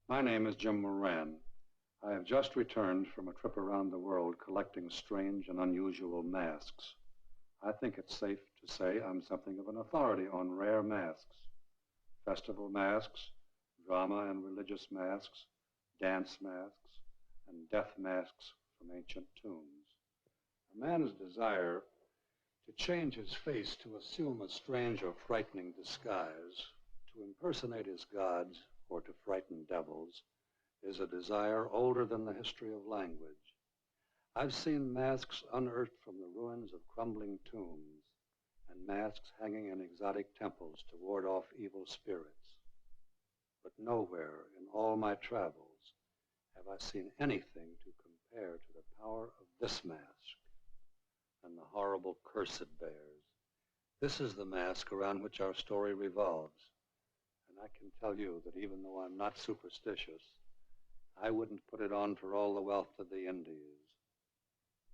My name is Jim Moran. I have just returned from a trip around the world collecting strange and unusual masks. I think it's safe to say I'm something of an authority on rare masks. Festival masks, drama and religious masks, dance masks, and death masks from ancient tombs. A man's desire to change his face, to assume a strange or frightening disguise, to impersonate his gods or to frighten devils, is a desire older than the history of language. I've seen masks unearthed from the ruins of crumbling tombs and masks hanging in exotic temples to ward off evil spirits. But nowhere in all my travels have I seen anything to compare to the power of this mask and the horrible curse it bears. This is the mask around which our story revolves. And I can tell you that even though I'm not superstitious, I wouldn't put it on for all the wealth of the Indies.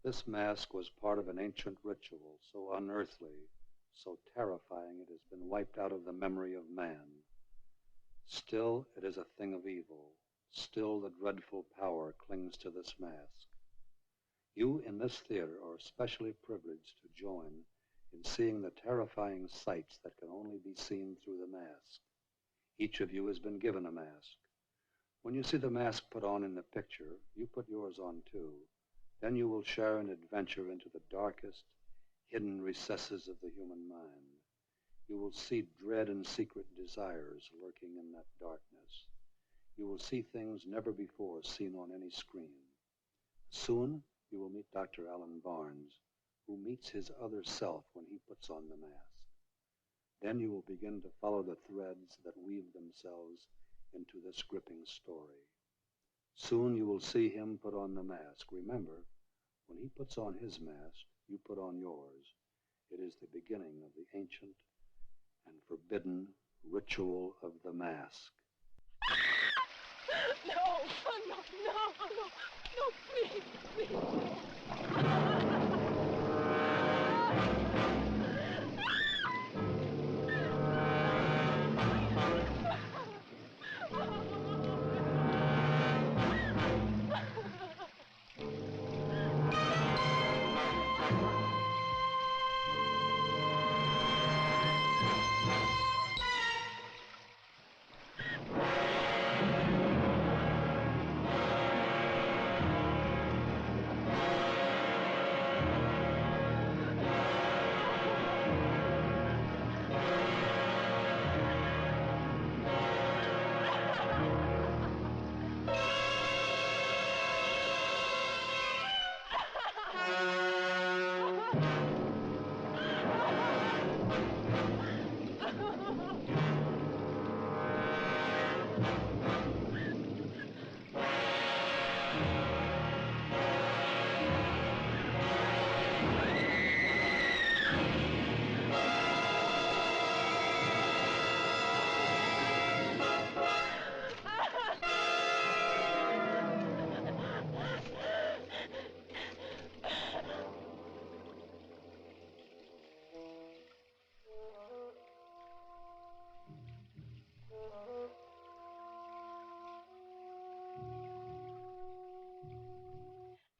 This mask was part of an ancient ritual so unearthly, so terrifying it has been wiped out of the memory of man. Still, it is a thing of evil. Still, the dreadful power clings to this mask. You in this theater are especially privileged to join in seeing the terrifying sights that can only be seen through the mask. Each of you has been given a mask. When you see the mask put on in the picture, you put yours on too. Then you will share an adventure into the darkest, hidden recesses of the human mind. You will see dread and secret desires lurking in that darkness. You will see things never before seen on any screen. Soon, you will meet Dr. Alan Barnes, who meets his other self when he puts on the mask. Then you will begin to follow the threads that weave themselves into this gripping story. Soon you will see him put on the mask. Remember, when he puts on his mask, you put on yours. It is the beginning of the ancient and forbidden ritual of the mask. No, please, please.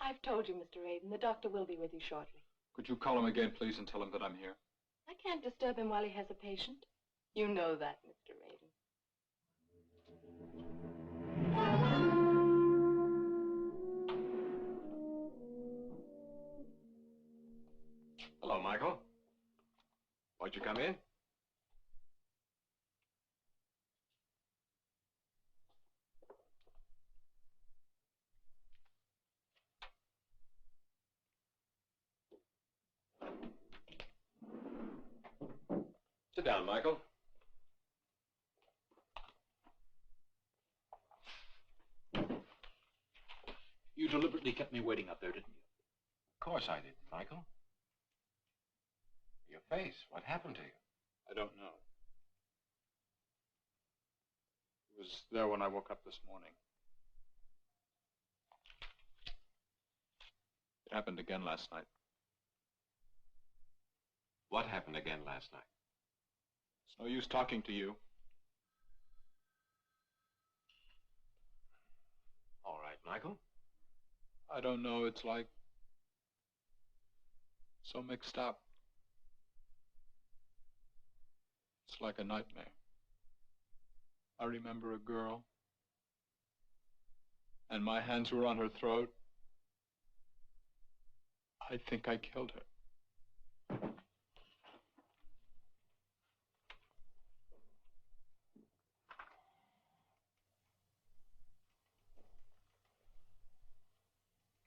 I've told you, Mr. Aiden. The doctor will be with you shortly. Could you call him again, please, and tell him that I'm here? I can't disturb him while he has a patient. You know that, Mr. Aiden. Hello, Michael. Won't you come in? Sit down, Michael. You deliberately kept me waiting up there, didn't you? Of course I did, Michael. Your face, what happened to you? I don't know. It was there when I woke up this morning. It happened again last night. What happened again last night? It's no use talking to you. Michael? I don't know. It's like so mixed up. It's like a nightmare. I remember a girl, and my hands were on her throat. I think I killed her.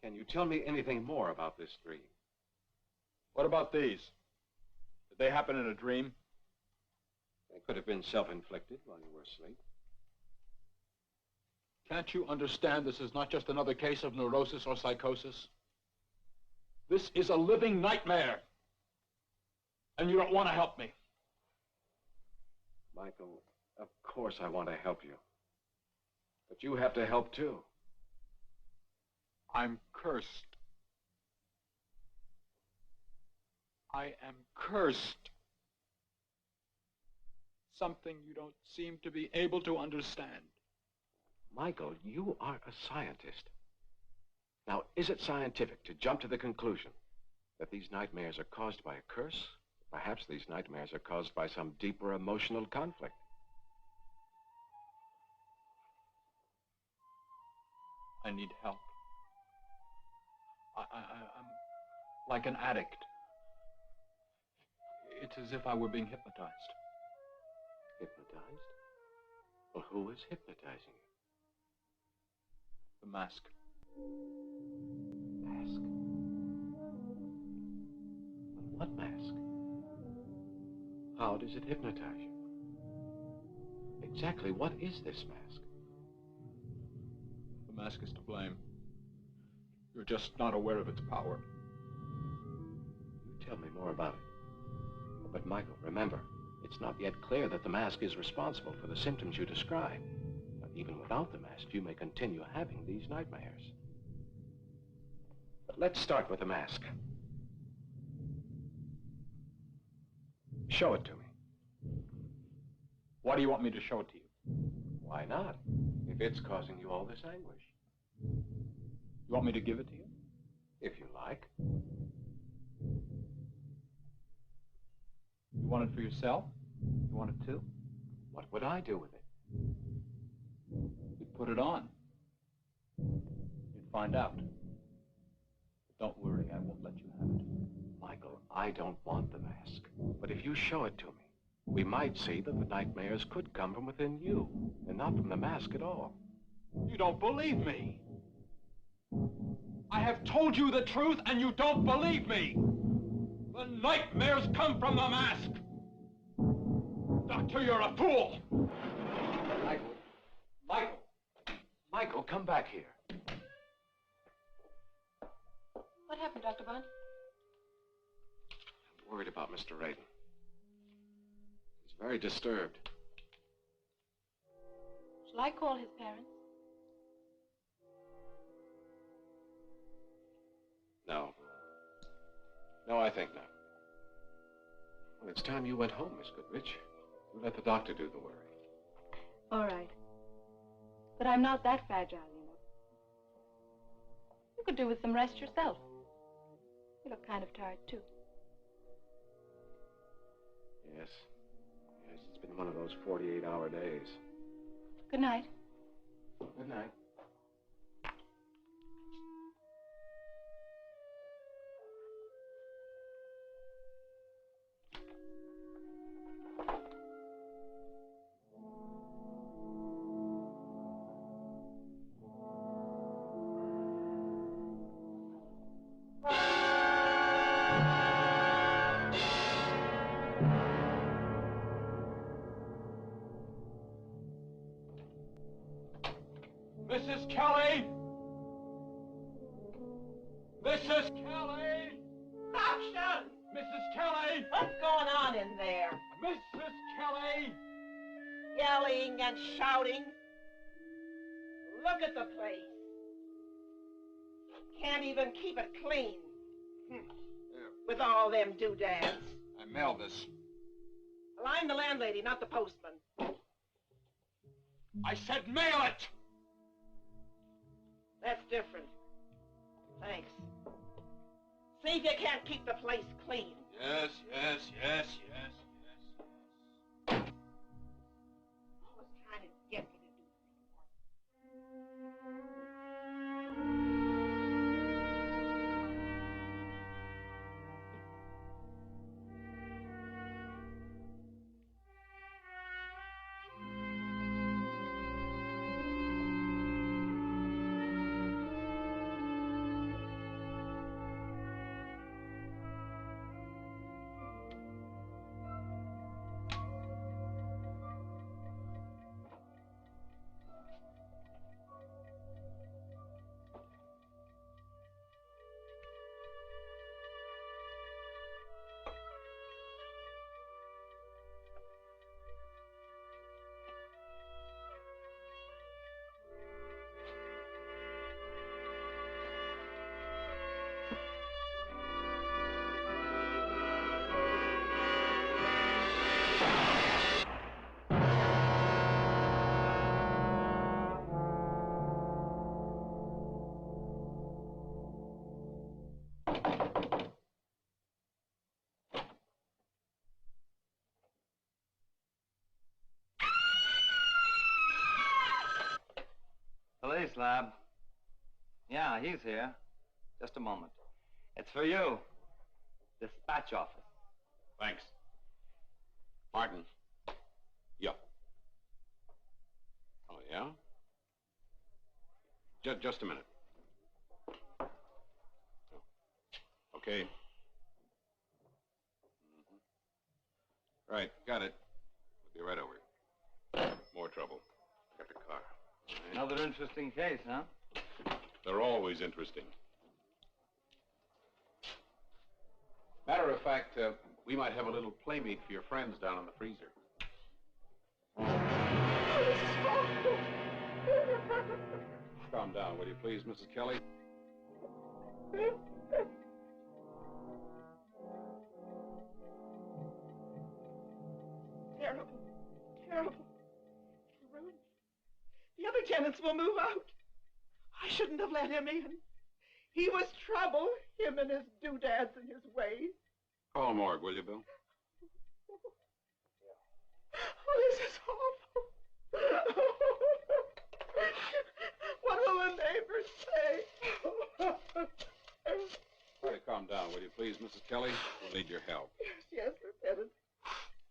Can you tell me anything more about this dream? What about these? Did they happen in a dream? They could have been self-inflicted while you were asleep. Can't you understand this is not just another case of neurosis or psychosis? This is a living nightmare. And you don't want to help me. Michael, of course I want to help you. But you have to help too. I'm cursed. I am cursed. Something you don't seem to be able to understand. Michael, you are a scientist. Now, is it scientific to jump to the conclusion that these nightmares are caused by a curse? Perhaps these nightmares are caused by some deeper emotional conflict. I need help. I'm like an addict. It's as if I were being hypnotized. Hypnotized? Well, who is hypnotizing you? The mask. Mask? But what mask? How does it hypnotize you? Exactly what is this mask? The mask is to blame. You're just not aware of its power. You tell me more about it. But Michael, remember, it's not yet clear that the mask is responsible for the symptoms you describe. But even without the mask, you may continue having these nightmares. But let's start with the mask. Show it to me. Why do you want me to show it to you? Why not? If it's causing you all this anguish. You want me to give it to you? If you like. You want it for yourself? You want it too? What would I do with it? You'd put it on. You'd find out. But don't worry, I won't let you have it. Michael, I don't want the mask. But if you show it to me, we might see that the nightmares could come from within you, and not from the mask at all. You don't believe me. I have told you the truth, and you don't believe me. The nightmares come from the mask. Doctor, you're a fool. Michael. Michael. Michael, come back here. What happened, Dr. Bond? I'm worried about Mr. Raiden. He's very disturbed. Shall I call his parents? No. No, I think not. Well, it's time you went home, Miss Goodrich. You let the doctor do the worry. All right. But I'm not that fragile, you know. You could do with some rest yourself. You look kind of tired, too. Yes. Yes, it's been one of those 48-hour days. Good night. Good night. Mrs. Kelly! Mrs. Kelly! Action! Mrs. Kelly! What's going on in there? Mrs. Kelly! Yelling and shouting. Look at the place. Can't even keep it clean. With all them doodads. I mailed this. Well, I'm the landlady, not the postman. I said mail it! That's different. Thanks. See if you can't keep the place clean. Yes. Always trying to get me to do Police lab. Yeah, he's here. Just a moment. It's for you. Dispatch office. Thanks. Martin. Yeah. Oh, yeah? Just a minute. Okay. Right, got it. We'll be right over. More trouble. Got the car. Right. Another interesting case, huh? They're always interesting. Matter of fact, we might have a little playmate for your friends down in the freezer. Calm down, will you please, Mrs. Kelly? Terrible. Terrible. It's ruined. The other tenants will move out. I shouldn't have let him in. He was trouble, him and his doodads and his ways. Call morgue, will you, Bill? Oh, this is awful. What will the neighbors say? Try to calm down, will you please, Mrs. Kelly? We'll need your help. Yes, Lieutenant.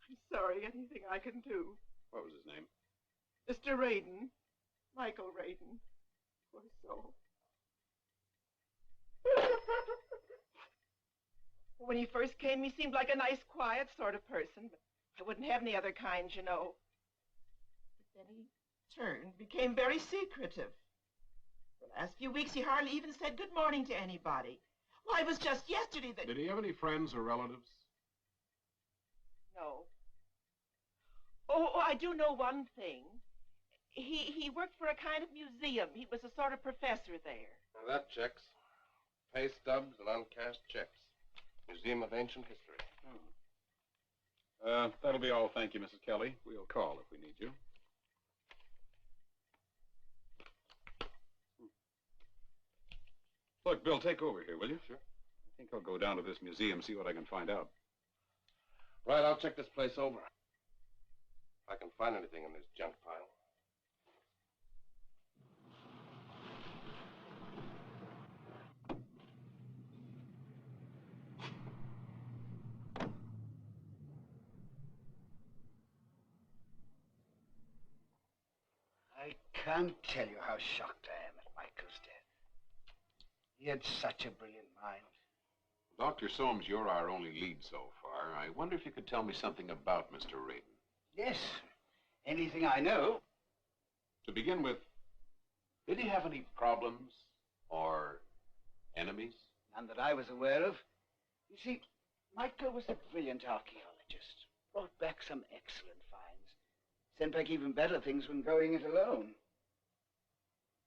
I'm sorry. Anything I can do. What was his name? Mr. Radin. Michael Radin. Poor soul. When he first came, he seemed like a nice, quiet sort of person, but I wouldn't have any other kind, you know. But then he turned, became very secretive. The last few weeks, he hardly even said good morning to anybody. Why, it was just yesterday that... Did he have any friends or relatives? No. Oh, I do know one thing. He worked for a kind of museum. He was a sort of professor there. Now that checks. Pay stubs and uncashed checks. Museum of Ancient History. That'll be all, thank you, Mrs. Kelly. We'll call if we need you. Look, Bill, take over here, will you? Sure. I think I'll go down to this museum, see what I can find out. Right, I'll check this place over. If I can find anything in this junk pile. I can't tell you how shocked I am at Michael's death. He had such a brilliant mind. Dr. Soames, you're our only lead so far. I wonder if you could tell me something about Mr. Radin. Yes, anything I know. To begin with, did he have any problems or enemies? None that I was aware of. You see, Michael was a brilliant archaeologist. Brought back some excellent finds. Sent back even better things when going it alone.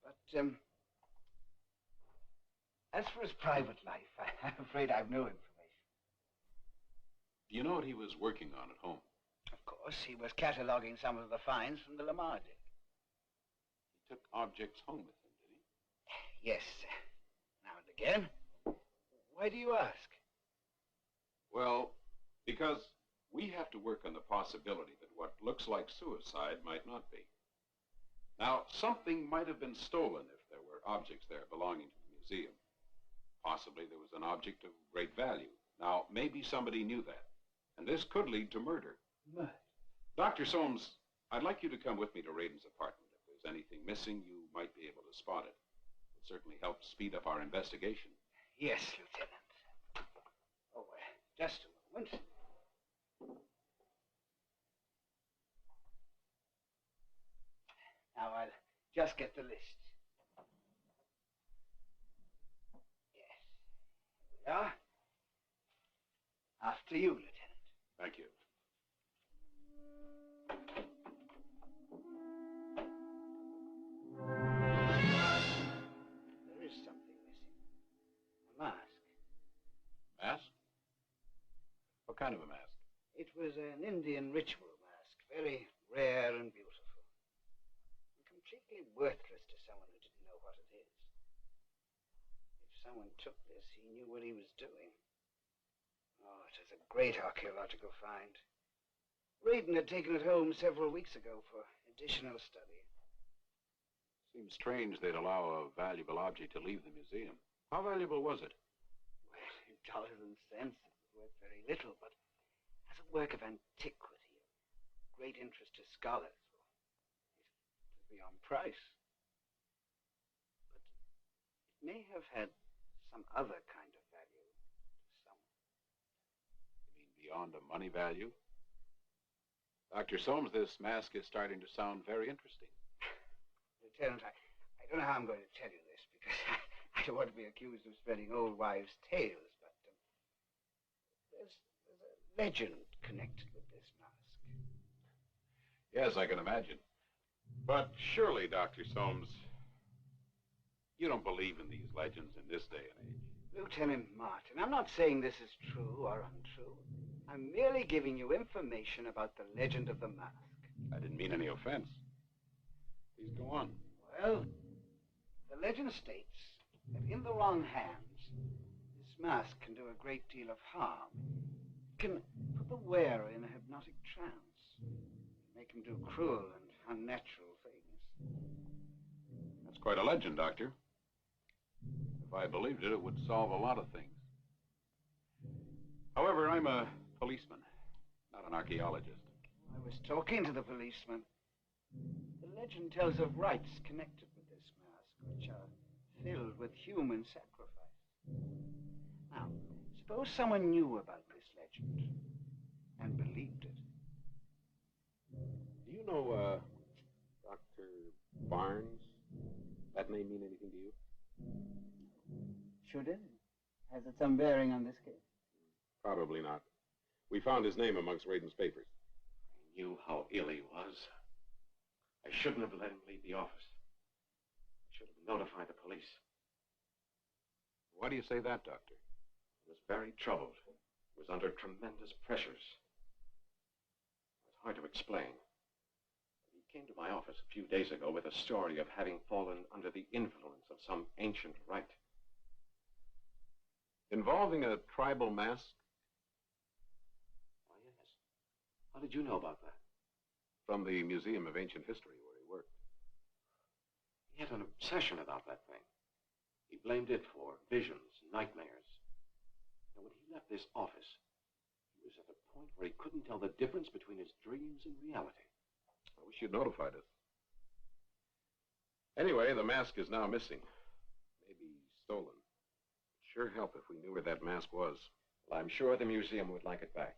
But, as for his private life, I'm afraid I've no information. Do you know what he was working on at home? Of course, he was cataloguing some of the finds from the Lamar dig. He took objects home with him, did he? Yes, now and again. Why do you ask? Well, because we have to work on the possibility that what looks like suicide might not be. Now, something might have been stolen if there were objects there belonging to the museum. Possibly there was an object of great value. Now, maybe somebody knew that, and this could lead to murder. Murder? Dr. Soames, I'd like you to come with me to Radin's apartment. If there's anything missing, you might be able to spot it. It would certainly help speed up our investigation. Yes, Lieutenant. Oh, just a moment. Now I'll just get the list. Yes. Here we are. After you, Lieutenant. Thank you. There is something missing. A mask. Mask? What kind of a mask? It was an Indian ritual mask, very rare and beautiful. And completely worthless to someone who didn't know what it is. If someone took this, he knew what he was doing. Oh, it is a great archaeological find. Radin had taken it home several weeks ago for additional study. Seems strange they'd allow a valuable object to leave the museum. How valuable was it? Well, in dollars and cents, it was worth very little, but as a work of antiquity, of great interest to scholars, well, it was beyond price. But it may have had some other kind of value to someone. You mean beyond a money value? Dr. Soames, this mask is starting to sound very interesting. Lieutenant, I don't know how I'm going to tell you this, because I don't want to be accused of spreading old wives' tales, but there's a legend connected with this mask. Yes, I can imagine. But surely, Dr. Soames, you don't believe in these legends in this day and age. Lieutenant Martin, I'm not saying this is true or untrue. I'm merely giving you information about the legend of the mask. I didn't mean any offense. Please go on. Well, the legend states that in the wrong hands, this mask can do a great deal of harm. It can put the wearer in a hypnotic trance, make him do cruel and unnatural things. That's quite a legend, Doctor. If I believed it, it would solve a lot of things. However, I'm a policeman, not an archaeologist. I was talking to the policeman. The legend tells of rites connected with this mask, which are filled with human sacrifice. Now, suppose someone knew about this legend and believed it. Do you know, Dr. Barnes? That name mean anything to you? Should it? Has it some bearing on this case? Probably not. We found his name amongst Radin's papers. I knew how ill he was. I shouldn't have let him leave the office. I should have notified the police. Why do you say that, Doctor? He was very troubled. He was under tremendous pressures. It's hard to explain. He came to my office a few days ago with a story of having fallen under the influence of some ancient rite. Involving a tribal mask? Oh, yes. How did you know about that? From the Museum of Ancient History, where he worked. He had an obsession about that thing. He blamed it for visions, nightmares. And when he left this office, he was at a point where he couldn't tell the difference between his dreams and reality. I wish you'd notified us. Anyway, the mask is now missing. Maybe stolen. It'd sure help if we knew where that mask was. Well, I'm sure the museum would like it back.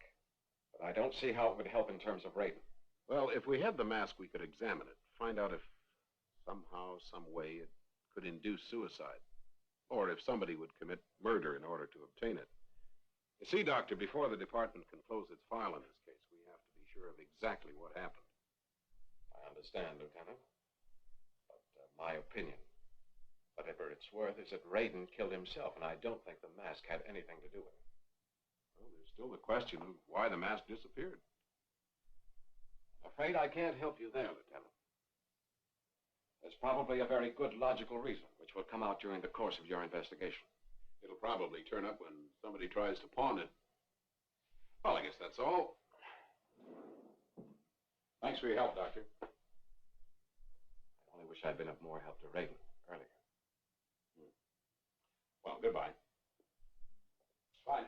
But I don't see how it would help in terms of Radin. Well, if we had the mask, we could examine it, find out if somehow, some way, it could induce suicide, or if somebody would commit murder in order to obtain it. You see, Doctor, before the department can close its file in this case, we have to be sure of exactly what happened. I understand, Lieutenant. But my opinion, whatever it's worth, is that Radin killed himself, and I don't think the mask had anything to do with it. Well, there's still the question of why the mask disappeared. I'm afraid I can't help you there, Lieutenant. There's probably a very good logical reason, which will come out during the course of your investigation. It'll probably turn up when somebody tries to pawn it. Well, I guess that's all. Thanks for your help, Doctor. I only wish I'd been of more help to Reagan earlier. Well, goodbye. Bye.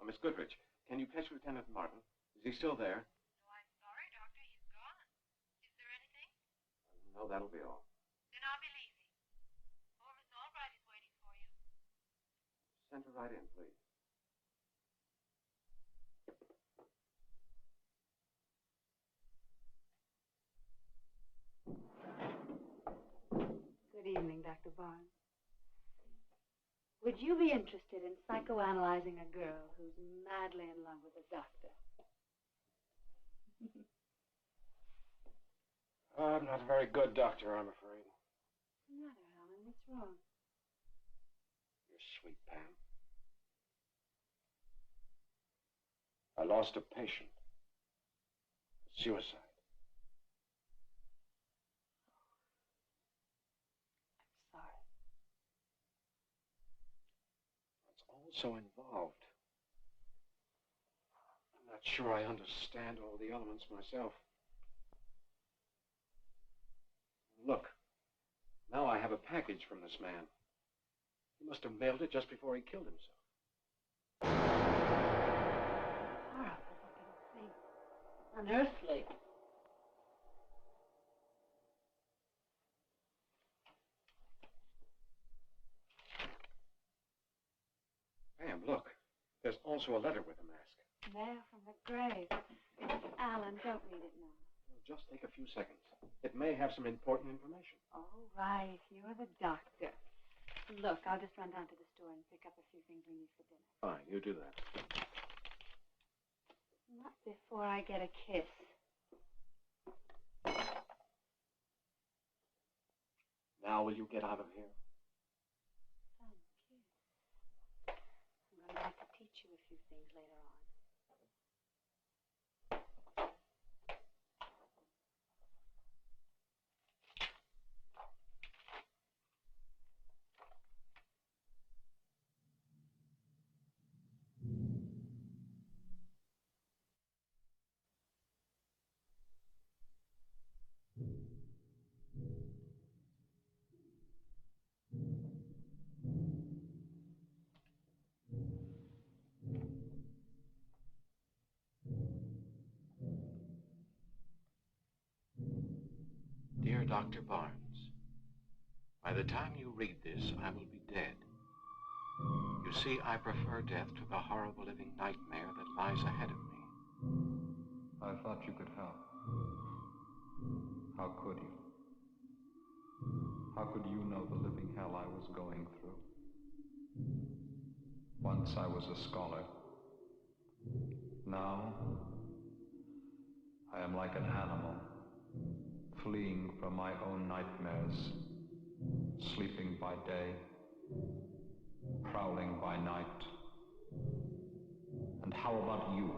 Miss Goodrich, can you catch Lieutenant Martin? Is he still there? No, I'm sorry, Doctor. He's gone. Is there anything? No, that'll be all. Then I'll be leaving. Oh, Miss Albright is waiting for you. Send her right in, please. Good evening, Dr. Barnes. Would you be interested in psychoanalyzing a girl who's madly in love with a doctor? I'm not a very good doctor, I'm afraid. What's the matter, Alan? What's wrong? You're sweet, Pam. I lost a patient. Suicide. I'm sorry. So involved. I'm not sure I understand all the elements myself. Look, now I have a package from this man. He must have mailed it just before he killed himself. Horrible looking thing. Unearthly. Pam, look. There's also a letter with a mask. There from the grave. Alan, don't read it now. Just take a few seconds. It may have some important information. Oh, right. You're the doctor. Look, I'll just run down to the store and pick up a few things we need for dinner. Fine, you do that. Not before I get a kiss. Now will you get out of here? Some kiss. I'm going to have to teach you a few things later on. Dear Dr. Barnes, by the time you read this, I will be dead. You see, I prefer death to the horrible living nightmare that lies ahead of me. I thought you could help. How could you? How could you know the living hell I was going through? Once I was a scholar. Now, I am like an animal, fleeing from my own nightmares, sleeping by day, prowling by night. And how about you,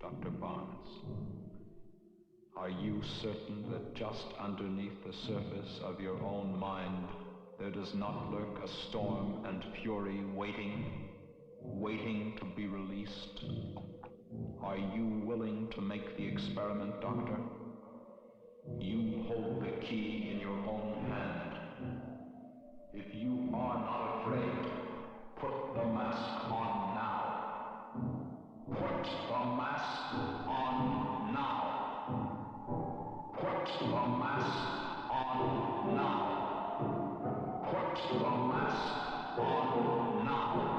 Dr. Barnes? Are you certain that just underneath the surface of your own mind there does not lurk a storm and fury waiting to be released? Are you willing to make the experiment, Doctor? You hold the key in your own hand. If you are not afraid, put the mask on now. Put the mask on now. Put the mask on The last one now.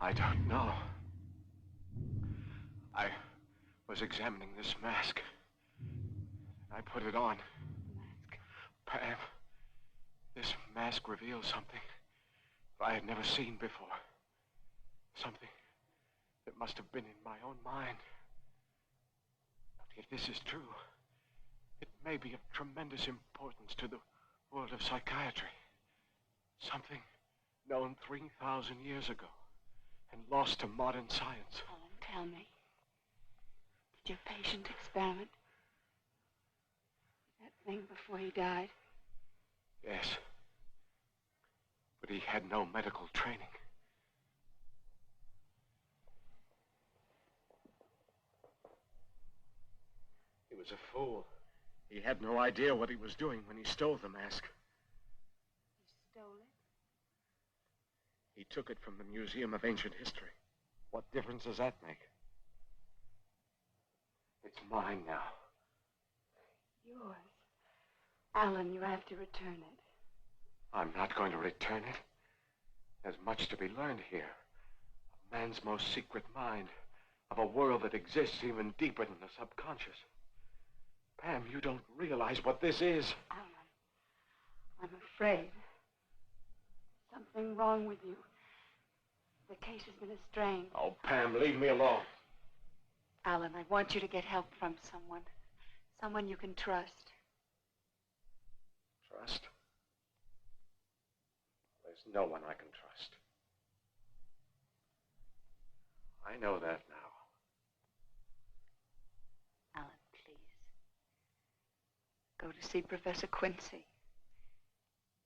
I don't know. I was examining this mask. I put it on. Mask. Pam, this mask reveals something I had never seen before. Something that must have been in my own mind. If this is true, it may be of tremendous importance to the world of psychiatry. Something known 3,000 years ago and lost to modern science. Alan, tell me. Did your patient experiment with that thing before he died? Yes. But he had no medical training. He was a fool. He had no idea what he was doing when he stole the mask. He stole it? He took it from the Museum of Ancient History. What difference does that make? It's mine now. Yours. Alan, you have to return it. I'm not going to return it. There's much to be learned here. Of man's most secret mind. Of a world that exists even deeper than the subconscious. Pam, you don't realize what this is. Alan, I'm afraid. Something wrong with you. The case has been estranged. Oh, Pam, leave me alone. Alan, I want you to get help from someone. Someone you can trust. Trust? There's no one I can trust. I know that now. Alan, please. Go to see Professor Quincy.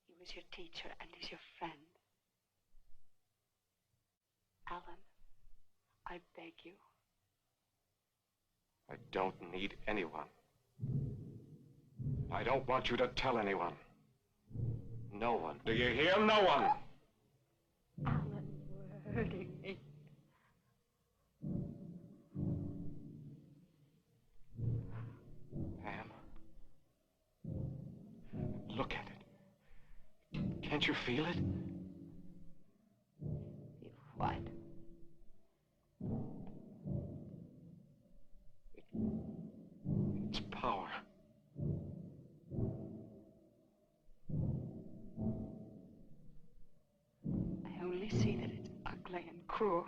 He was your teacher and he's your friend. Alan, I beg you. I don't need anyone. I don't want you to tell anyone. No one. Do you hear? No one. Alan, you're hurting me. Pam. Look at it. Can't you feel it? Feel what? It's power. I only see that it's ugly and cruel.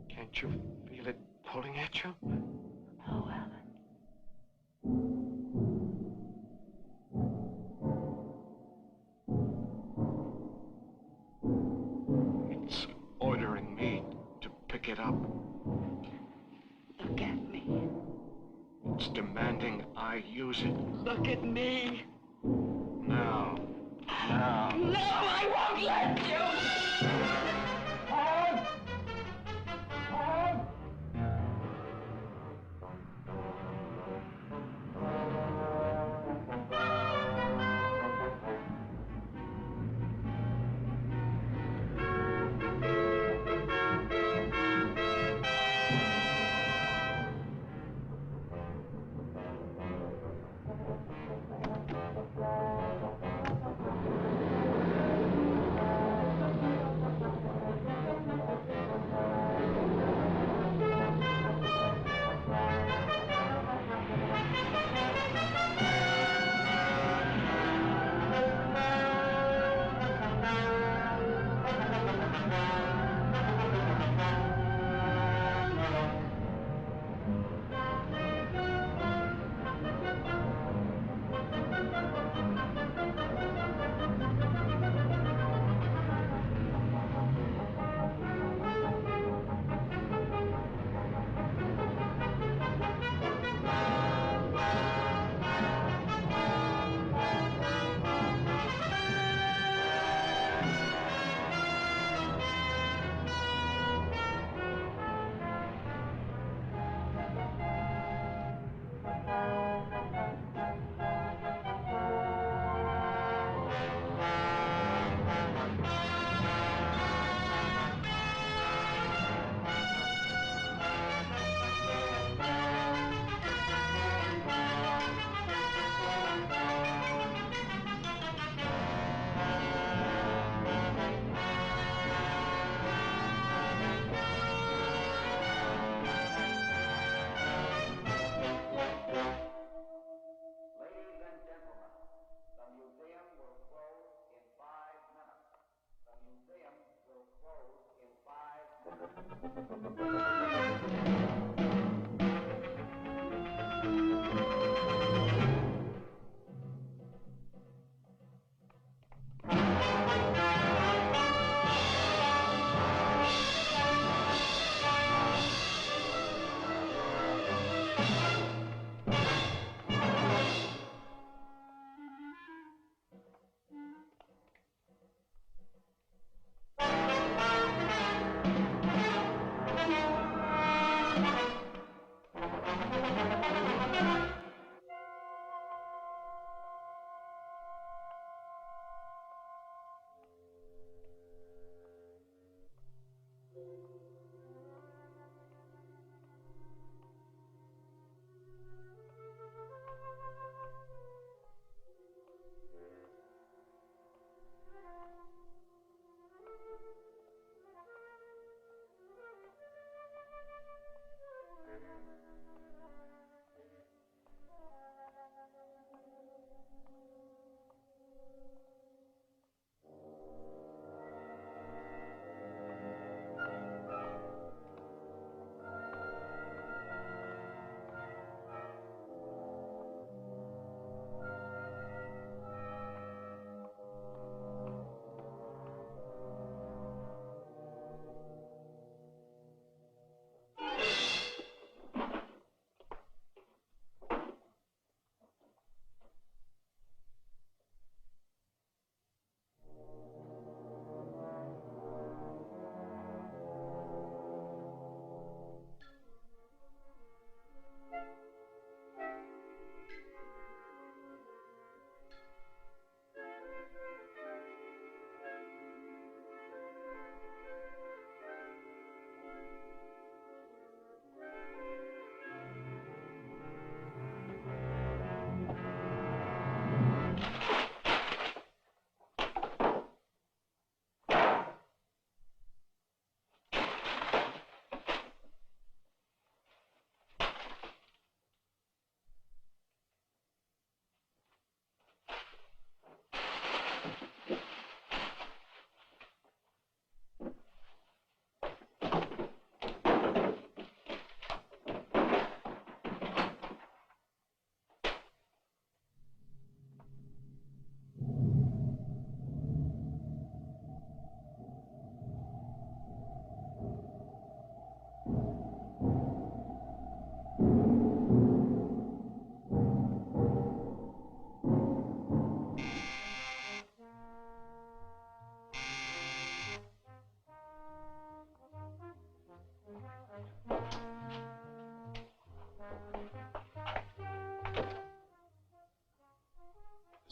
Can't you feel it pulling at you? No, Alan. It's ordering me to pick it up. Look at me. It's demanding I use it. Look at me. Now. Now. No, I won't let you!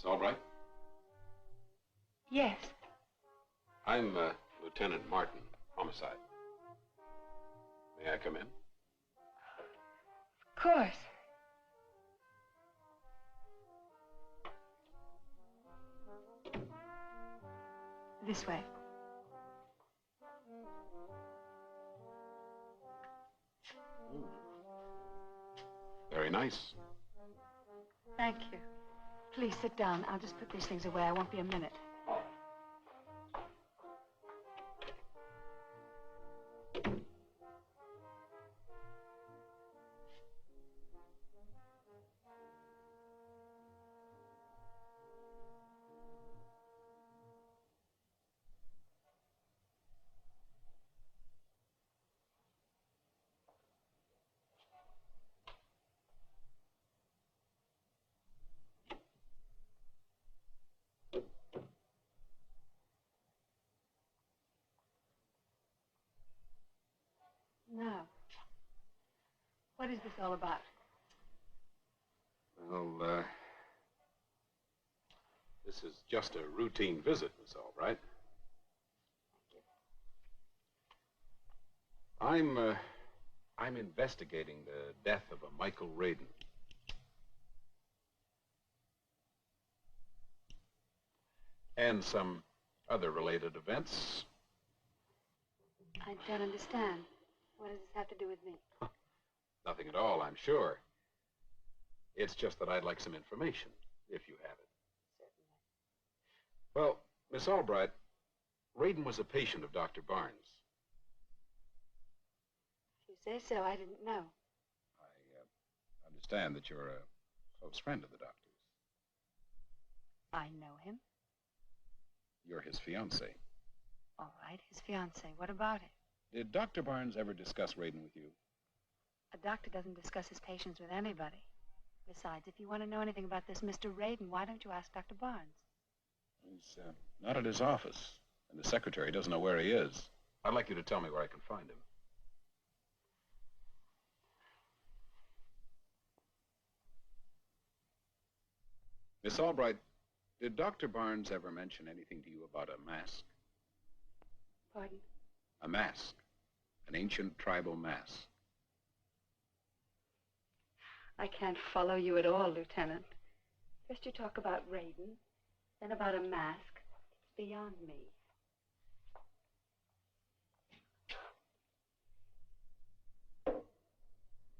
Miss Albright? Yes. I'm Lieutenant Martin, homicide. May I come in? Of course. This way. Very nice. Thank you. Please sit down. I'll just put these things away. I won't be a minute. Now, what is this all about? Well, this is just a routine visit, Miss Albright. I'm investigating the death of a Michael Radin. And some other related events. I don't understand. What does this have to do with me? Nothing at all, I'm sure. It's just that I'd like some information, if you have it. Certainly. Well, Miss Albright, Radin was a patient of Dr. Barnes. say so. I didn't know. I understand that you're a close friend of the doctor's. I know him. You're his fiancée. All right, his fiancée. What about it? Did Dr. Barnes ever discuss Raiden with you? A doctor doesn't discuss his patients with anybody. Besides, if you want to know anything about this Mr. Raiden, why don't you ask Dr. Barnes? He's not at his office, and the secretary doesn't know where he is. I'd like you to tell me where I can find him. Miss Albright, did Dr. Barnes ever mention anything to you about a mask? Pardon? A mask. An ancient tribal mask. I can't follow you at all, Lieutenant. First you talk about Raiden, then about a mask. It's beyond me.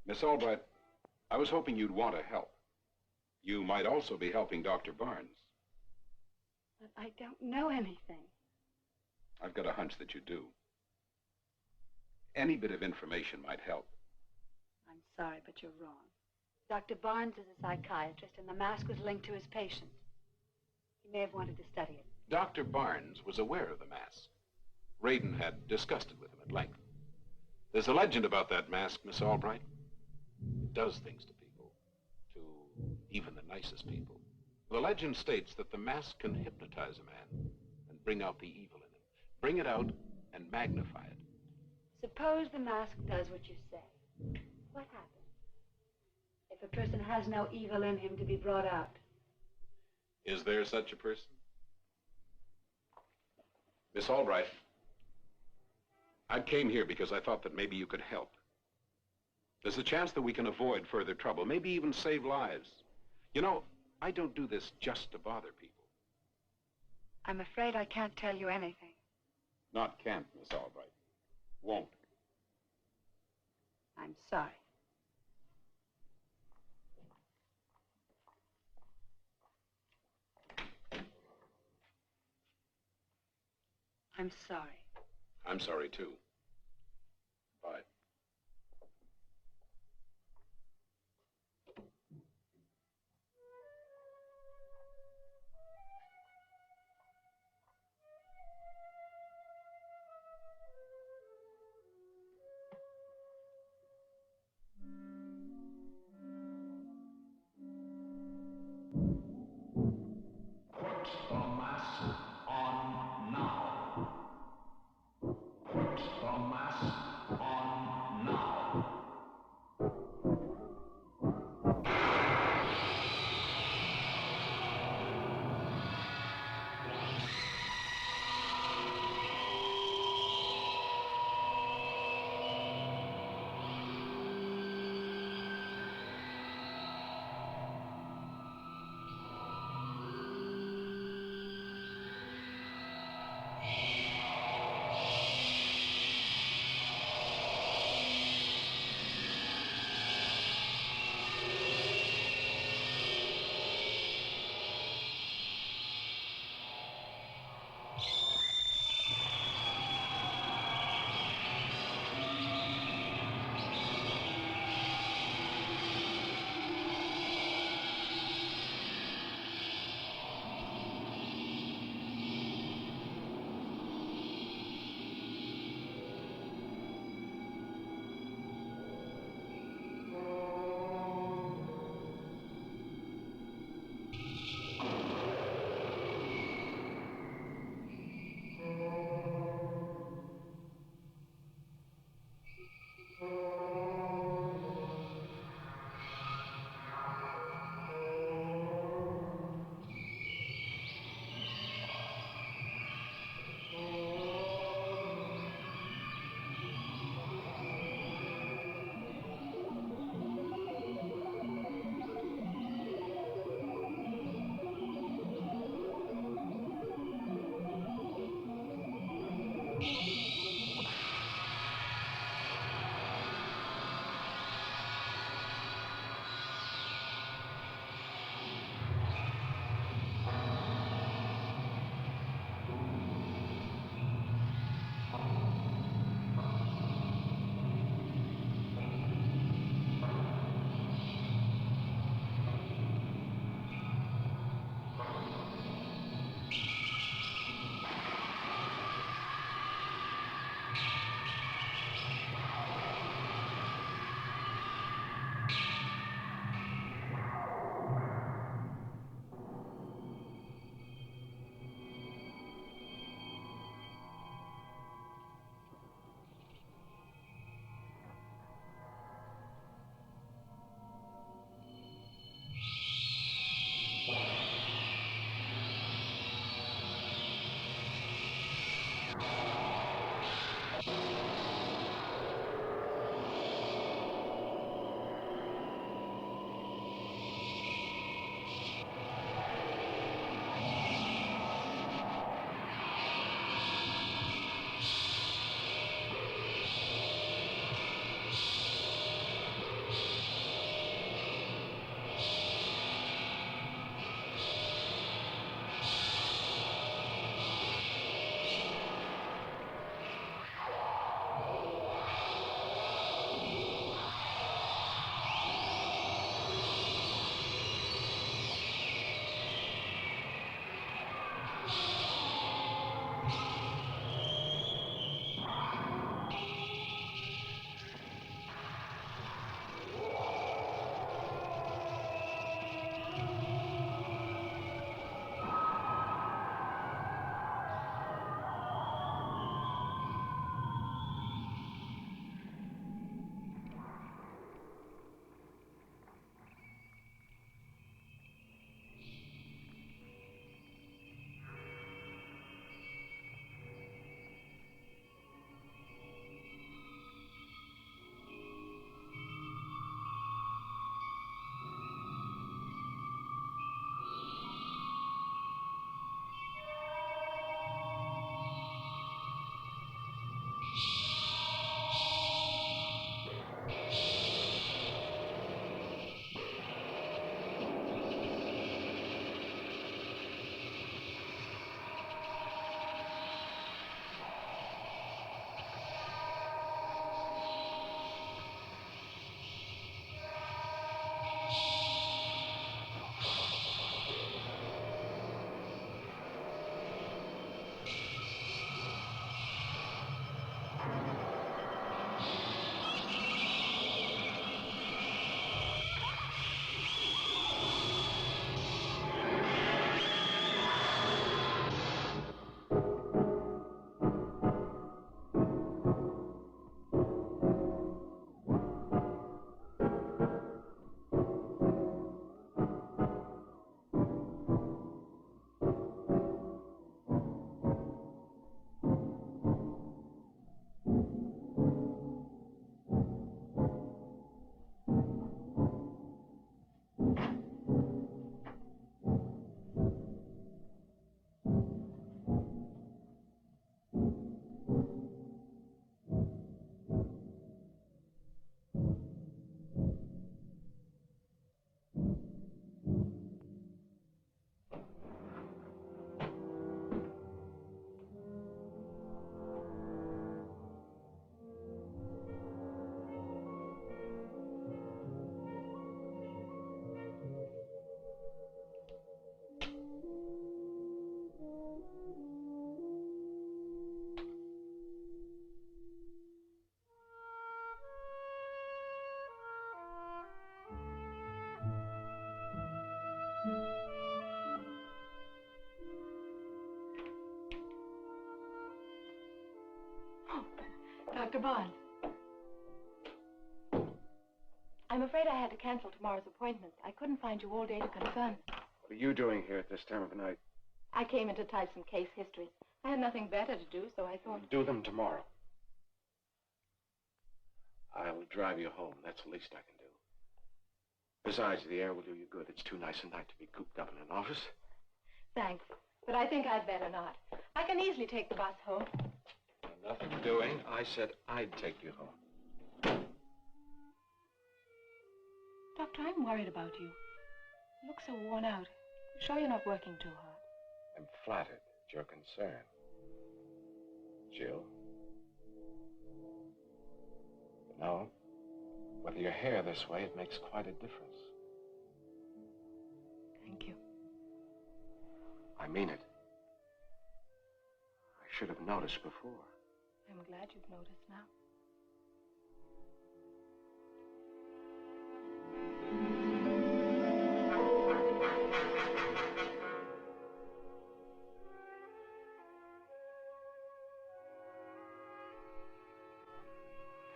Miss Albright, I was hoping you'd want to help. You might also be helping Dr. Barnes. But I don't know anything. I've got a hunch that you do. Any bit of information might help. I'm sorry, but you're wrong. Dr. Barnes is a psychiatrist, and the mask was linked to his patient. He may have wanted to study it. Dr. Barnes was aware of the mask. Raiden had discussed it with him at length. There's a legend about that mask, Miss Albright. It does things to people, to even the nicest people. The legend states that the mask can hypnotize a man and bring out the evil in him, bring it out and magnify it. Suppose the mask does what you say. What happens? If a person has no evil in him to be brought out. Is there such a person? Miss Albright, I came here because I thought that maybe you could help. There's a chance that we can avoid further trouble, maybe even save lives. You know, I don't do this just to bother people. I'm afraid I can't tell you anything. Not can't, Miss Albright. Won't. I'm sorry. I'm sorry. I'm sorry, too. Bye. The mask on now. Put the Dr. Bond. I'm afraid I had to cancel tomorrow's appointment. I couldn't find you all day to confirm. What are you doing here at this time of the night? I came in to type some case histories. I had nothing better to do, so I thought... Do them tomorrow. I'll drive you home. That's the least I can do. Besides, the air will do you good. It's too nice a night to be cooped up in an office. Thanks, but I think I'd better not. I can easily take the bus home. Nothing doing. I said I'd take you home. Doctor, I'm worried about you. You look so worn out. You sure you're not working too hard? I'm flattered at your concern. Jill. You know, whether your hair this way, it makes quite a difference. Thank you. I mean it. I should have noticed before. I'm glad you've noticed now.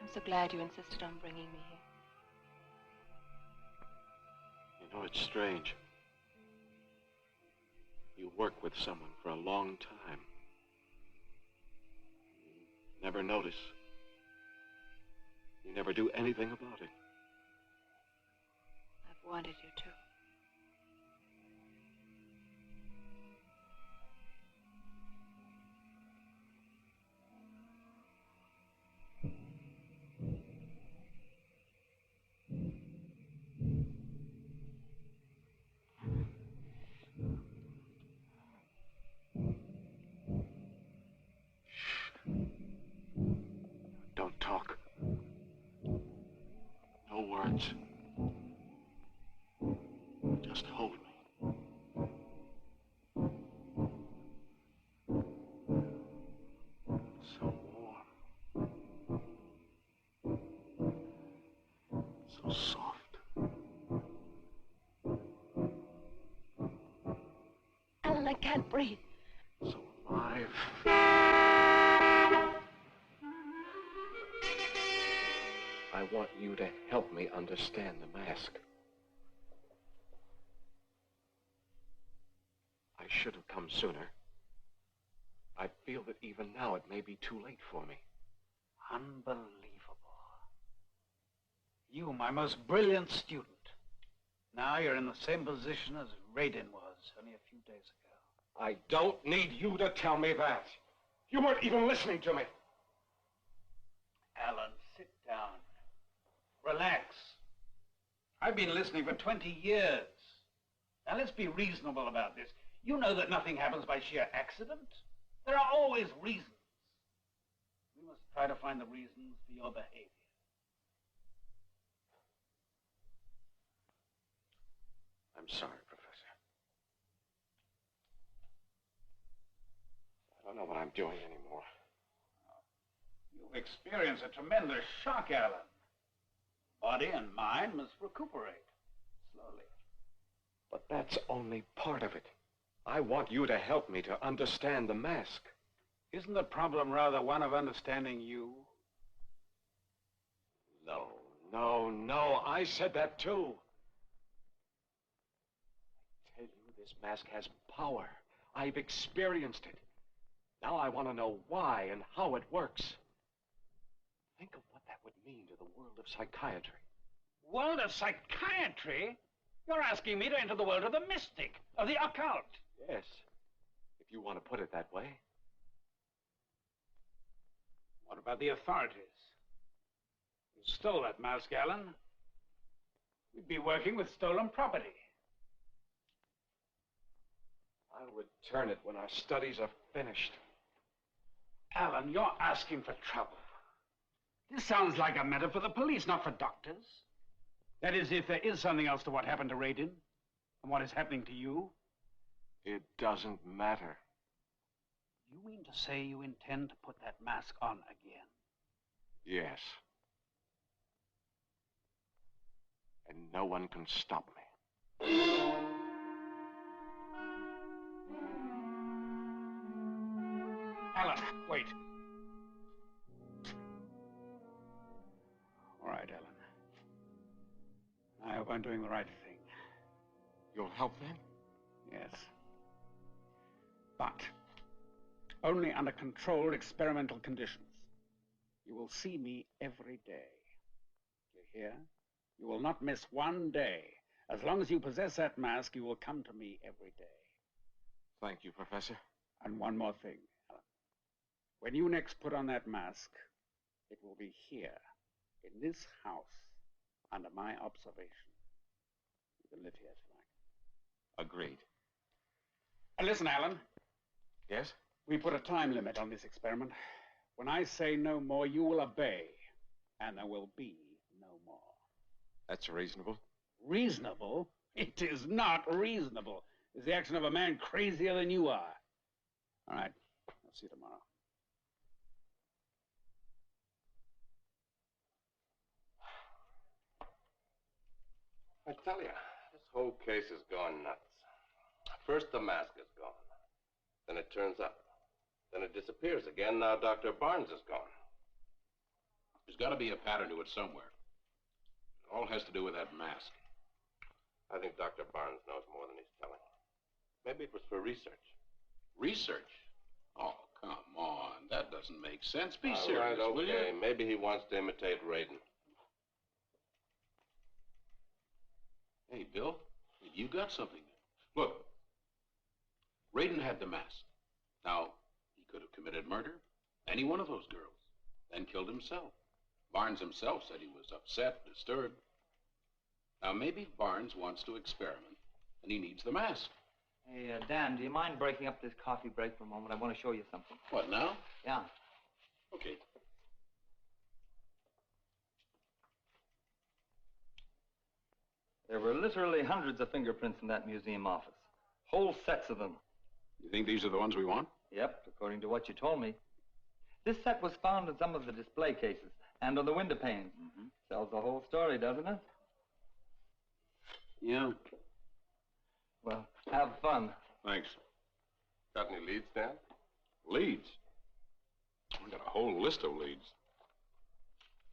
I'm so glad you insisted on bringing me here. You know, it's strange. You work with someone for a long time. You never notice. You never do anything about it. I've wanted you to. Don't talk. No words. Just hold me. So warm. So soft. Alan, I can't breathe. So alive. I want you to help me understand the mask. I should have come sooner. I feel that even now it may be too late for me. Unbelievable. You, my most brilliant student. Now you're in the same position as Radin was only a few days ago. I don't need you to tell me that. You weren't even listening to me. Alan, sit down. Relax. I've been listening for 20 years. Now let's be reasonable about this. You know that nothing happens by sheer accident. There are always reasons. We must try to find the reasons for your behavior. I'm sorry, Professor. I don't know what I'm doing anymore. You've experienced a tremendous shock, Alan. Body and mind must recuperate slowly. But that's only part of it. I want you to help me to understand the mask. Isn't the problem rather one of understanding you? No, no, no. I said that too. I tell you, this mask has power. I've experienced it. Now I want to know why and how it works. Think of what that would mean to the world of psychiatry. World of psychiatry? You're asking me to enter the world of the mystic, of the occult. Yes, if you want to put it that way. What about the authorities? You stole that mask, Alan. We'd be working with stolen property. I'll return it when our studies are finished. Alan, you're asking for trouble. This sounds like a matter for the police, not for doctors. That is, if there is something else to what happened to Raiden and what is happening to you. It doesn't matter. You mean to say you intend to put that mask on again? Yes. And no one can stop me. Alan, wait. All right, Alan. I hope I'm doing the right thing. You'll help then? Yes. But only under controlled experimental conditions. You will see me every day. You hear? You will not miss one day. As long as you possess that mask, you will come to me every day. Thank you, Professor. And one more thing, Alan. When you next put on that mask, it will be here, in this house, under my observation. You can live here if you like. Agreed. And listen, Alan. Yes? We put a time limit on this experiment. When I say no more, you will obey. And there will be no more. That's reasonable. Reasonable? It is not reasonable. It's the action of a man crazier than you are. All right. I'll see you tomorrow. I tell you, this whole case has gone nuts. First the mask is gone. Then it turns up. Then it disappears again. Now Dr. Barnes is gone. There's got to be a pattern to it somewhere. It all has to do with that mask. I think Dr. Barnes knows more than he's telling. Maybe it was for research. Research? Oh, come on. That doesn't make sense. Be All serious, right, will okay. you? Maybe he wants to imitate Raiden. Hey, Bill, you got something. Look, Raiden had the mask. Now, he could have committed murder, any one of those girls, then killed himself. Barnes himself said he was upset, disturbed. Now, maybe Barnes wants to experiment, and he needs the mask. Hey, Dan, do you mind breaking up this coffee break for a moment? I want to show you something. What, now? Yeah. Okay. There were literally hundreds of fingerprints in that museum office. Whole sets of them. You think these are the ones we want? Yep, according to what you told me. This set was found in some of the display cases and on the window panes. Mm-hmm. Tells the whole story, doesn't it? Yeah. Well, have fun. Thanks. Got any leads, Dan? Leads? I got a whole list of leads.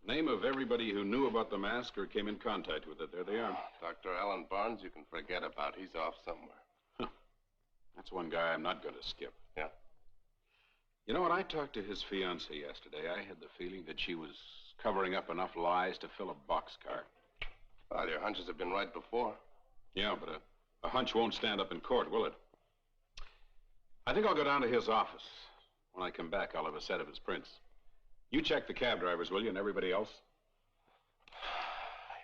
Name of everybody who knew about the mask or came in contact with it. There they are. Dr. Alan Barnes, you can forget about. He's off somewhere. Huh. That's one guy I'm not going to skip. Yeah? You know, when I talked to his fiancée yesterday, I had the feeling that she was covering up enough lies to fill a boxcar. Well, your hunches have been right before. Yeah, but a hunch won't stand up in court, will it? I think I'll go down to his office. When I come back, I'll have a set of his prints. You check the cab drivers, will you, and everybody else?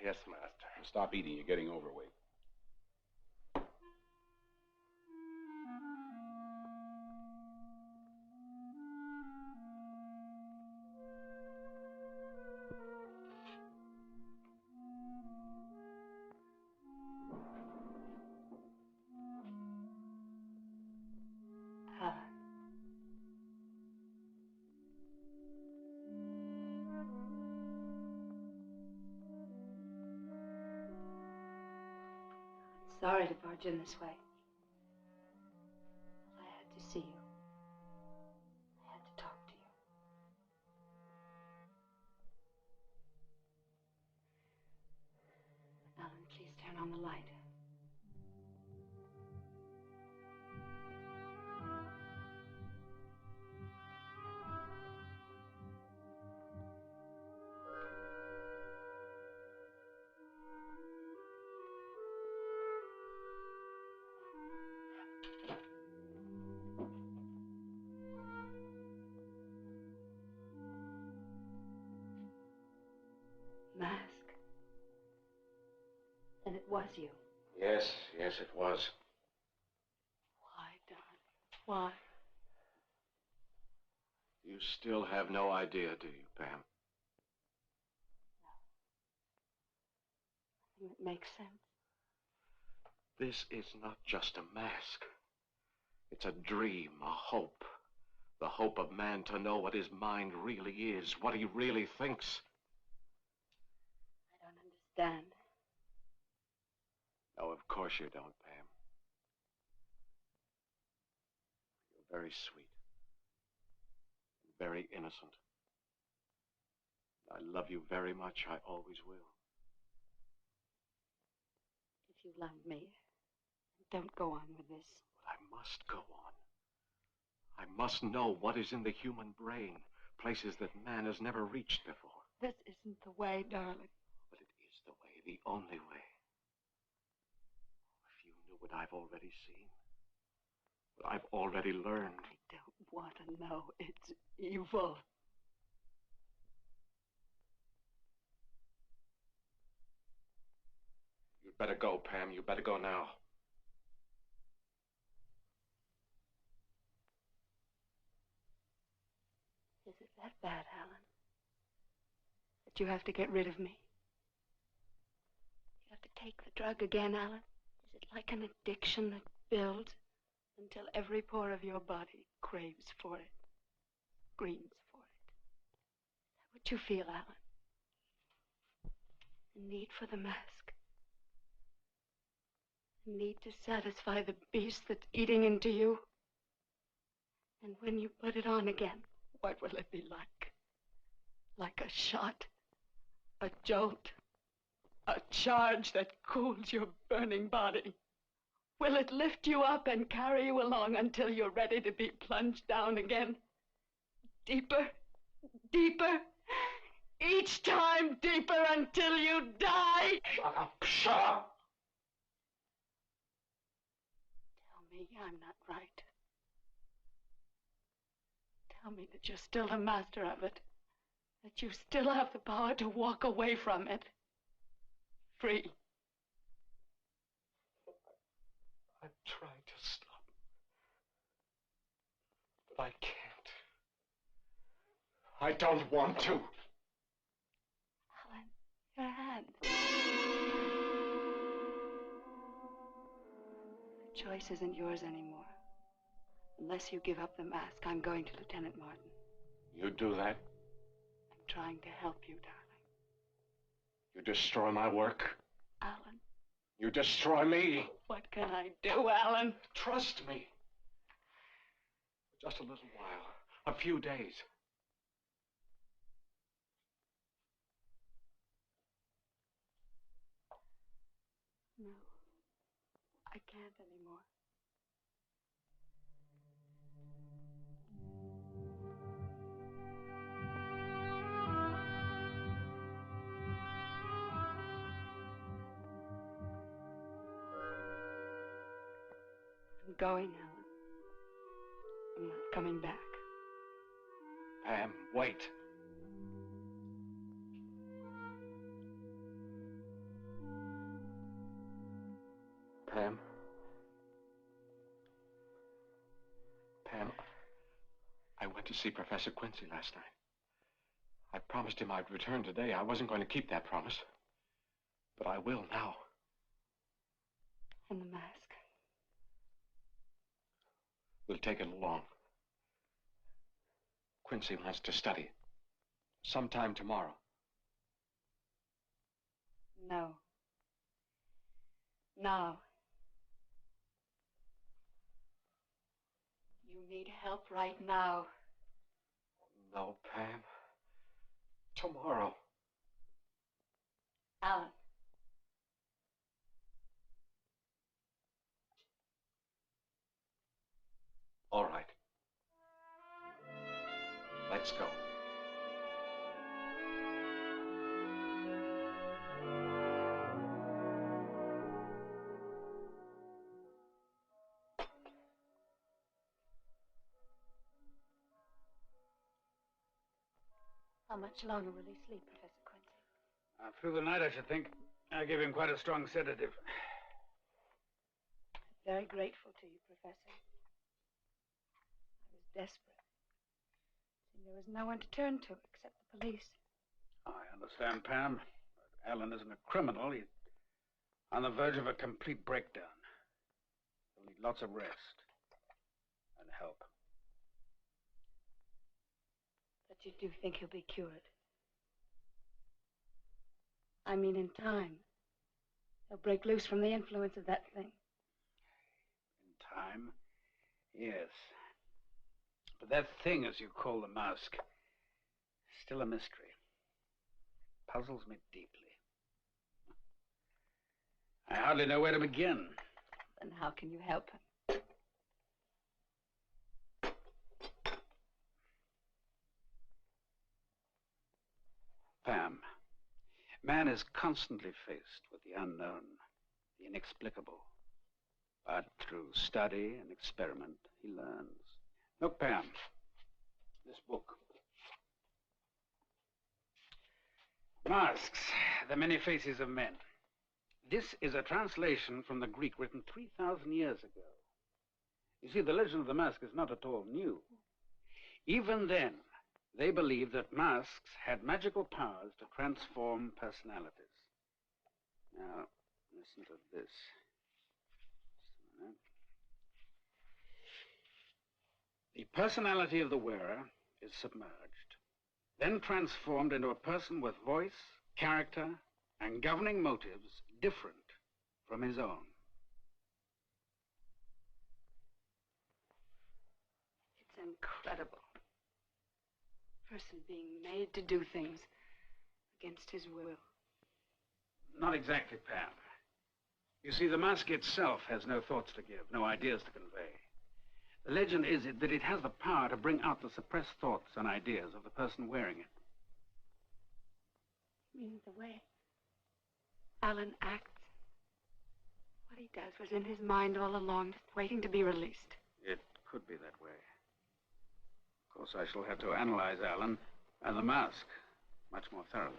Yes, Master. Stop eating. You're getting overweight. Sorry to barge in this way. I had to see you. I had to talk to you. Alan, please turn on the light. Mask. Then it was you. Yes, it was. Why, Why? You still have no idea, do you, Pam? It makes sense. This is not just a mask. It's a dream, a hope. The hope of man to know what his mind really is, what he really thinks. I don't understand. No, of course you don't, Pam. You're very sweet. Very innocent. I love you very much. I always will. If you love me, don't go on with this. But I must go on. I must know what is in the human brain, places that man has never reached before. This isn't the way, darling. But it is the way, the only way. If you knew what I've already seen, what I've already learned. I don't want to know. It's evil. You'd better go, Pam. You better go now. Is it that bad, Alan? That you have to get rid of me? You have to take the drug again, Alan? Is it like an addiction that builds until every pore of your body craves for it, screams for it? Is that what you feel, Alan? A need for the mask? A need to satisfy the beast that's eating into you? And when you put it on again, what will it be like? Like a shot, a jolt, a charge that cools your burning body? Will it lift you up and carry you along until you're ready to be plunged down again? Deeper, deeper, each time deeper until you die? Shut up, shut up! Tell me I'm not right. Tell me that you're still the master of it. That you still have the power to walk away from it. Free. I've tried to stop. But I can't. I don't want to. Alan, your hand. The choice isn't yours anymore. Unless you give up the mask, I'm going to Lieutenant Martin. You do that? I'm trying to help you, darling. You destroy my work? Alan. You destroy me? What can I do, Alan? Trust me. For just a little while. A few days. No. I can't anymore. I'm going, Alan. I'm not coming back. Pam, wait. Pam? Pam, I went to see Professor Quincy last night. I promised him I'd return today. I wasn't going to keep that promise. But I will now. And the mask? We'll take it along. Quincy wants to study it. Sometime tomorrow. No. Now. You need help right now. No, Pam. Tomorrow. Alan. All right. Let's go. How much longer will he sleep, Professor Quincy? Through the night, I should think. I gave him quite a strong sedative. I'm very grateful to you, Professor. desperate. There was no one to turn to except the police. I understand, Pam. But Alan isn't a criminal. He's on the verge of a complete breakdown. He'll need lots of rest and help. But you do think he'll be cured? I mean, in time. He'll break loose from the influence of that thing. In time? Yes. But that thing, as you call the mask, is still a mystery. Puzzles me deeply. I hardly know where to begin. Then how can you help him? Pam, man is constantly faced with the unknown, the inexplicable. But through study and experiment, he learns. Look, Pam, this book. Masks, the many faces of men. This is a translation from the Greek written 3,000 years ago. You see, the legend of the mask is not at all new. Even then, they believed that masks had magical powers to transform personalities. Now, listen to this. Just a minute. The personality of the wearer is submerged, then transformed into a person with voice, character, and governing motives different from his own. It's incredible. A person being made to do things against his will. Not exactly, Pam. You see, the mask itself has no thoughts to give, no ideas to convey. The legend is that it has the power to bring out the suppressed thoughts and ideas of the person wearing it. You mean the way Alan acts? What he does was in his mind all along, just waiting to be released. It could be that way. Of course, I shall have to analyze Alan and the mask much more thoroughly.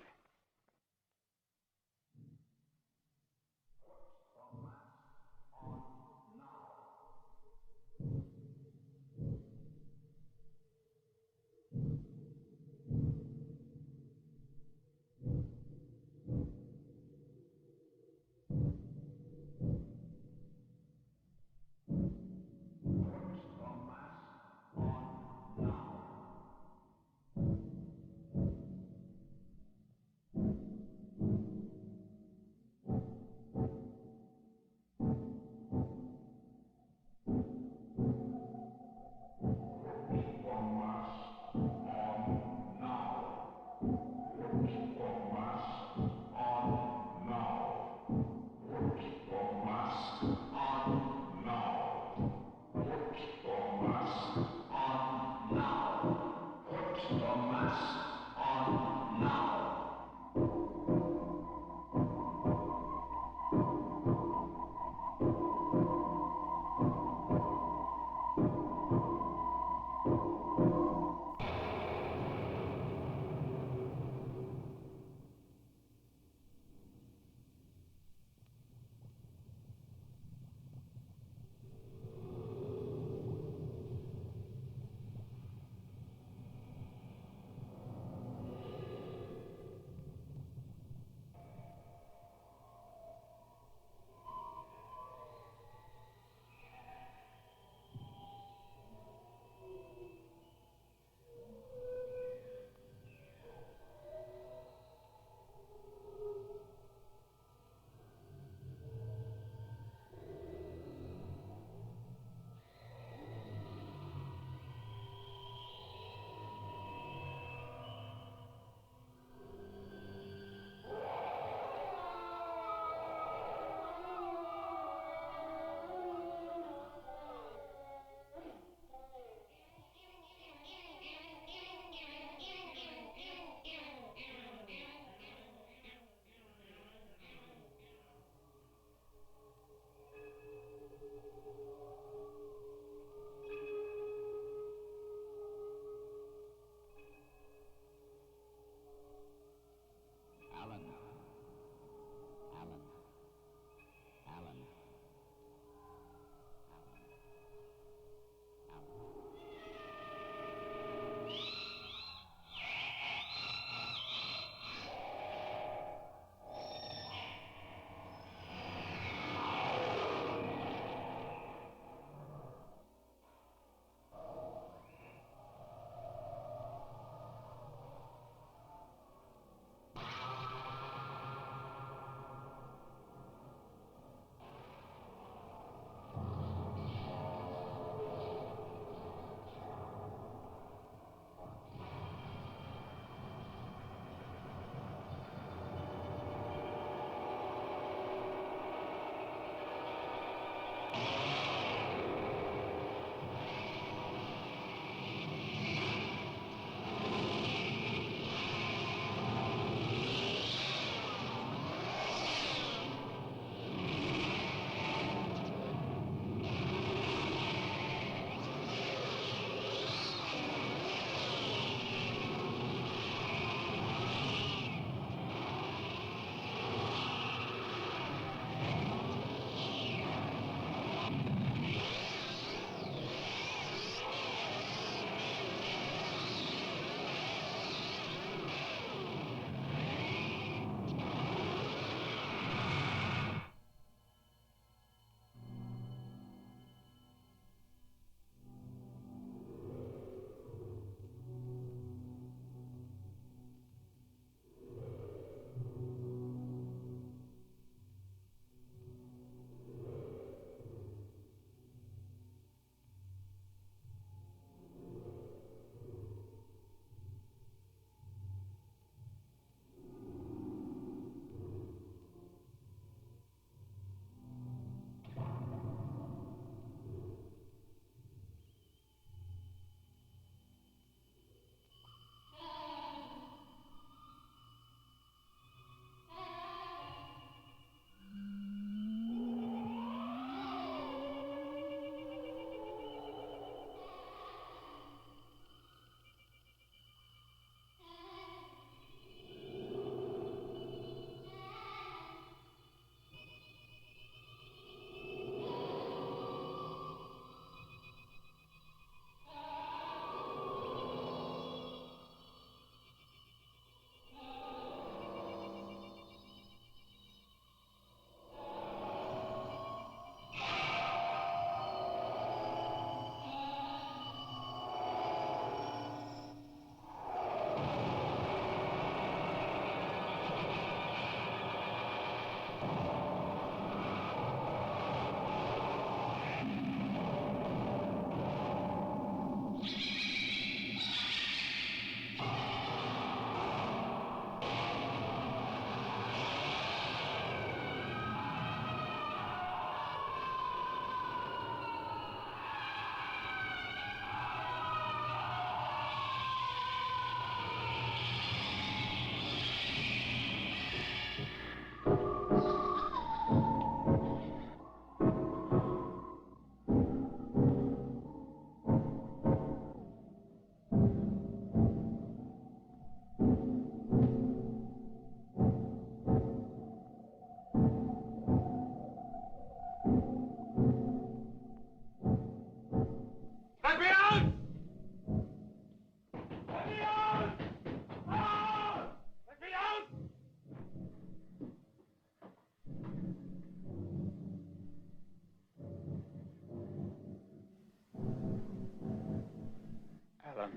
Alan,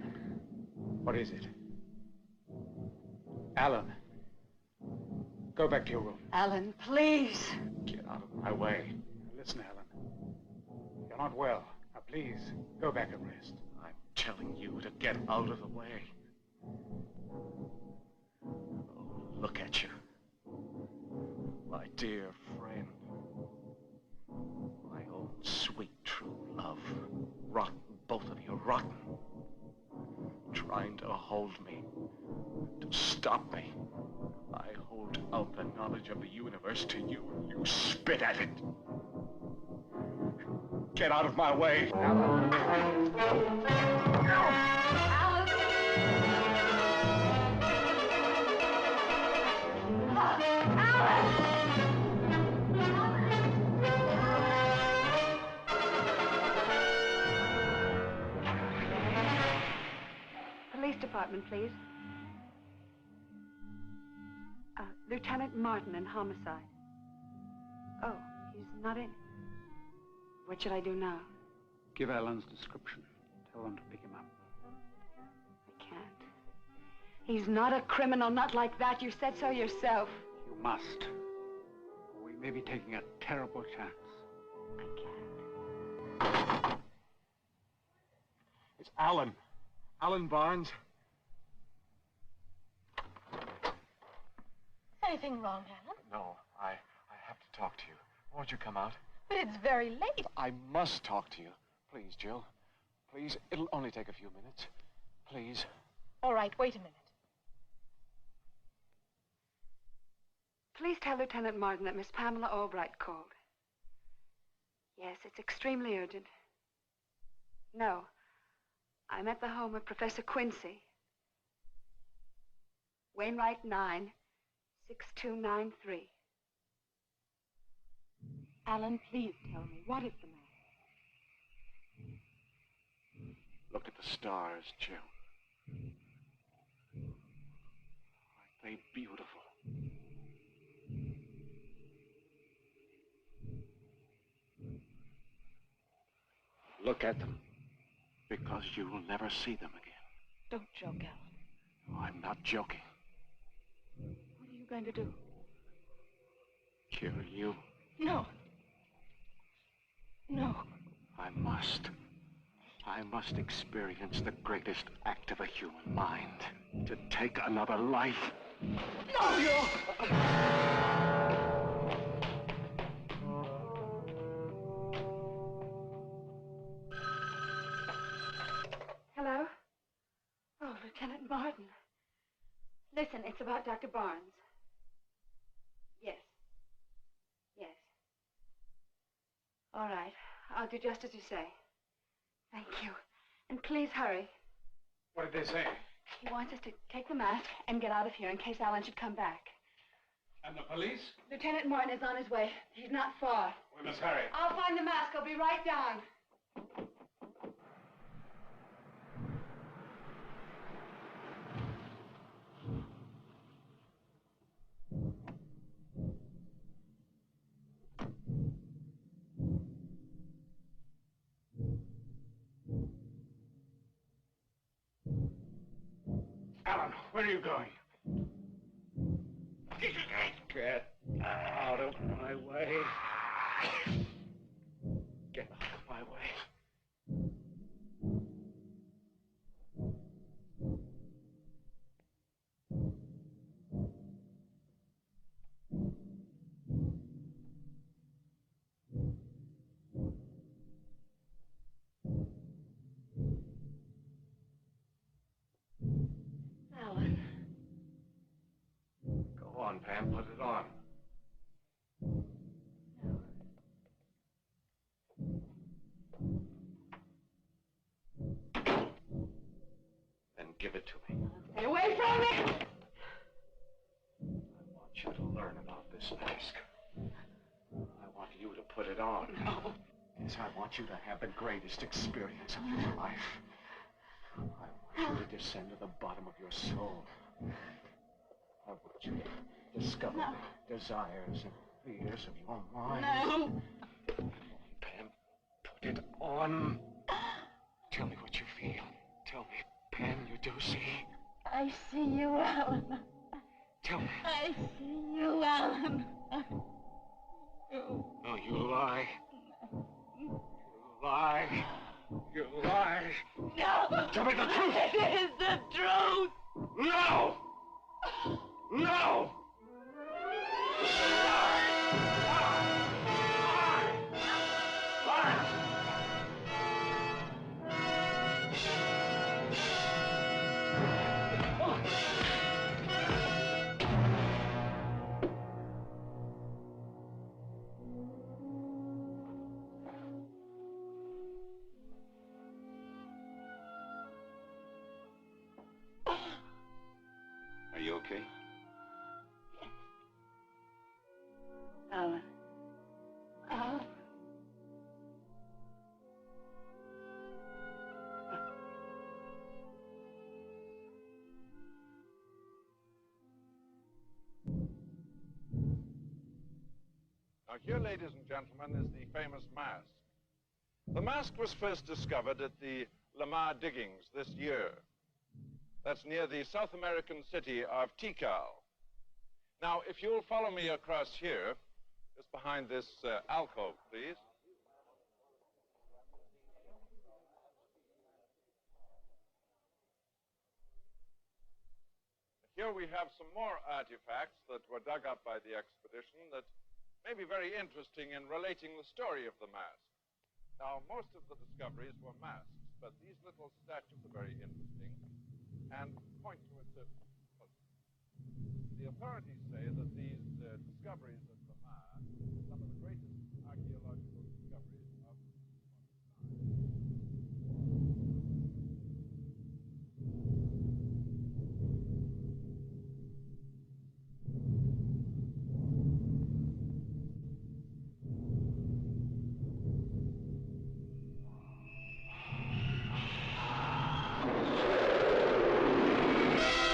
what is it? Alan, go back to your room. Alan, please. Get out of my way. Listen, Alan. You're not well. Now, please, go back and rest. I'm telling you to get out of the way. Oh, look at you. My dear friend. My own sweet, true love. Rotten, both of you, rotten. Trying to hold me, to stop me. I hold out the knowledge of the universe to you, and you spit at it. Get out of my way, Alan. Police department, please. Lieutenant Martin in homicide. Oh, he's not in. What should I do now? Give Alan's description. Tell them to pick him up. I can't. He's not a criminal, not like that. You said so yourself. You must. We may be taking a terrible chance. I can't. It's Alan. Alan Barnes. Anything wrong, Alan? No, I have to talk to you. Won't you come out? But it's very late. I must talk to you. Please, Jill. Please, it'll only take a few minutes. Please. All right, wait a minute. Please tell Lieutenant Martin that Miss Pamela Albright called. Yes, it's extremely urgent. No, I'm at the home of Professor Quincy. Wainwright 9, 6293. Alan, please tell me, what is the matter? Look at the stars, Jill. Aren't they beautiful? Look at them, because you will never see them again. Don't joke, Alan. I'm not joking. What are you going to do? Cure you? No. No. I must. I must experience the greatest act of a human mind. To take another life. No, you! Hello? Oh, Lieutenant Martin. Listen, it's about Dr. Barnes. Yes. Yes. All right. I'll do just as you say. Thank you. And please hurry. What did they say? He wants us to take the mask and get out of here in case Alan should come back. And the police? Lieutenant Martin is on his way. He's not far. We must hurry. I'll find the mask. I'll be right down. Alan, where are you going? Get out of my way. Get out of my way. Alan. Go on, Pam, put it on. Then give it to me. Stay away from me! I want you to learn about this mask. I want you to put it on. No. Yes, I want you to have the greatest experience of your life. I want you to descend to the bottom of your soul. I want you to discover the desires and fears of your mind. No. Pam, put it on. Tell me what you feel. Tell me. do see? I see you, Alan. Tell me. I see you, Alan. No, you lie. You lie. You lie. No! Tell me the truth! It is the truth! No! No! Are you okay? Alan. Alan. Now here, ladies and gentlemen, is the famous mask. The mask was first discovered at the Lamar diggings this year. That's near the South American city of Tikal. Now, if you'll follow me across here, just behind this alcove, please. Here we have some more artifacts that were dug up by the expedition that may be very interesting in relating the story of the mask. Now, most of the discoveries were masks, but these little statues are very interesting and point to a certain culture. The authorities say that these discoveries at Lamar, some of the greatest